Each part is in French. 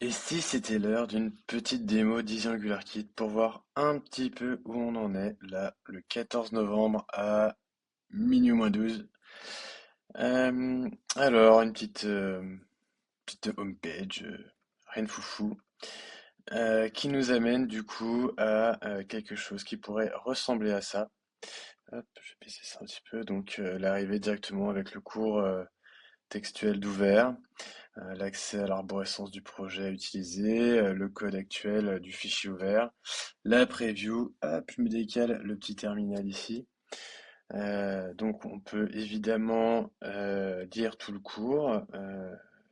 Et si c'était l'heure d'une petite démo d'Easy AngularKit pour voir un petit peu où on en est, là, le 14 novembre à minuit moins 12. Alors, une petite homepage, rien de foufou, qui nous amène du coup à quelque chose qui pourrait ressembler à ça. Hop, je vais baisser ça un petit peu. Donc, l'arrivée directement avec le cours textuel d'ouvert. L'accès à l'arborescence du projet à utiliser, le code actuel du fichier ouvert, la preview, hop, je me décale le petit terminal ici. Donc on peut évidemment lire tout le cours,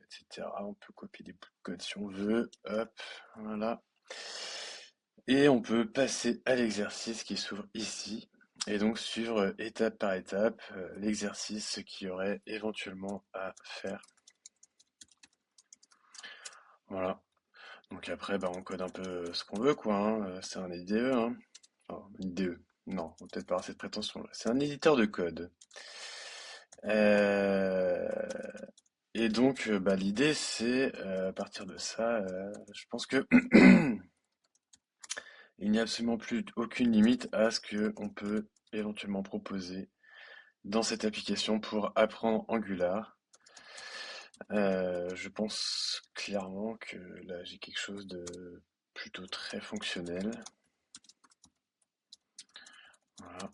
etc. On peut copier des bouts de code si on veut, hop, voilà. Et on peut passer à l'exercice qui s'ouvre ici, et donc suivre étape par étape l'exercice, ce qu'il y aurait éventuellement à faire. Voilà. Donc après, bah, on code un peu ce qu'on veut, quoi, hein. C'est un IDE, hein. Oh, IDE. Non, on va peut-être pas avoir cette prétention-là. C'est un éditeur de code. Euh, Et donc, bah, l'idée, c'est, à partir de ça, je pense que il n'y a absolument plus aucune limite à ce que on peut éventuellement proposer dans cette application pour apprendre Angular. Je pense clairement que là, j'ai quelque chose de plutôt très fonctionnel. Voilà.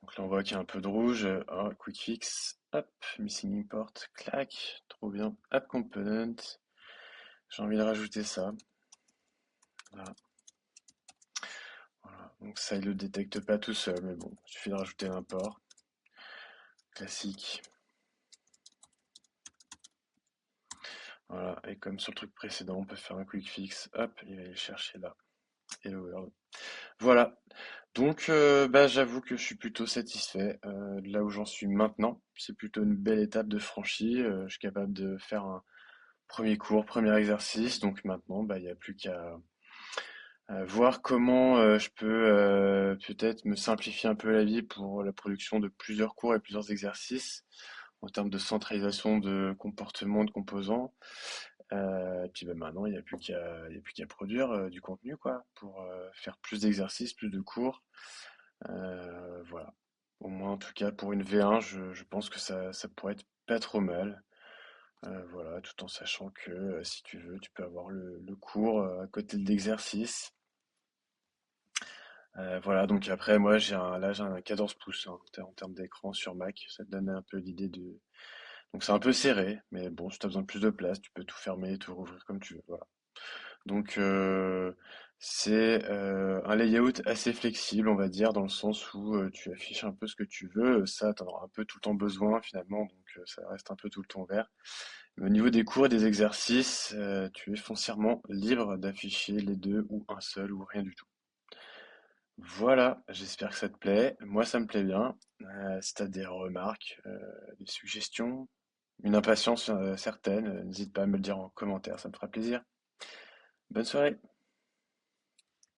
Donc là, on voit qu'il y a un peu de rouge. Ah, quick fix. Hop, missing import. Clac. Trop bien. App component. J'ai envie de rajouter ça. Voilà. Voilà. Donc ça, il le détecte pas tout seul, mais bon, il suffit de rajouter l'import. Classique. Voilà. Et comme sur le truc précédent, on peut faire un quick fix. Hop, il va aller le chercher là. Hello world. Voilà. Donc, bah, j'avoue que je suis plutôt satisfait de là où j'en suis maintenant. C'est plutôt une belle étape de franchie. Je suis capable de faire un premier cours, premier exercice. Donc maintenant, bah, il n'y a plus qu'à voir comment je peux peut-être me simplifier un peu la vie pour la production de plusieurs cours et plusieurs exercices en termes de centralisation de comportement, de composants. Et puis bah, maintenant, il y a plus qu'à produire du contenu quoi, pour faire plus d'exercices, plus de cours. Voilà. Au moins, en tout cas, pour une V1, je pense que ça pourrait être pas trop mal. Voilà, tout en sachant que si tu veux, tu peux avoir le cours à côté de l'exercice. Voilà, donc après, moi, j'ai un 14 pouces hein, en termes d'écran sur Mac. Ça te donne un peu l'idée de. Donc c'est un peu serré, mais bon, si tu as besoin de plus de place, tu peux tout fermer, tout rouvrir comme tu veux. Voilà. Donc c'est un layout assez flexible, on va dire, dans le sens où tu affiches un peu ce que tu veux. Ça, tu en auras un peu tout le temps besoin finalement, donc ça reste un peu tout le temps vert. Mais au niveau des cours et des exercices, tu es foncièrement libre d'afficher les deux ou un seul ou rien du tout. Voilà, j'espère que ça te plaît. Moi, ça me plaît bien. Si tu as des remarques, des suggestions, une impatience certaine, n'hésite pas à me le dire en commentaire, ça me fera plaisir. Bonne soirée.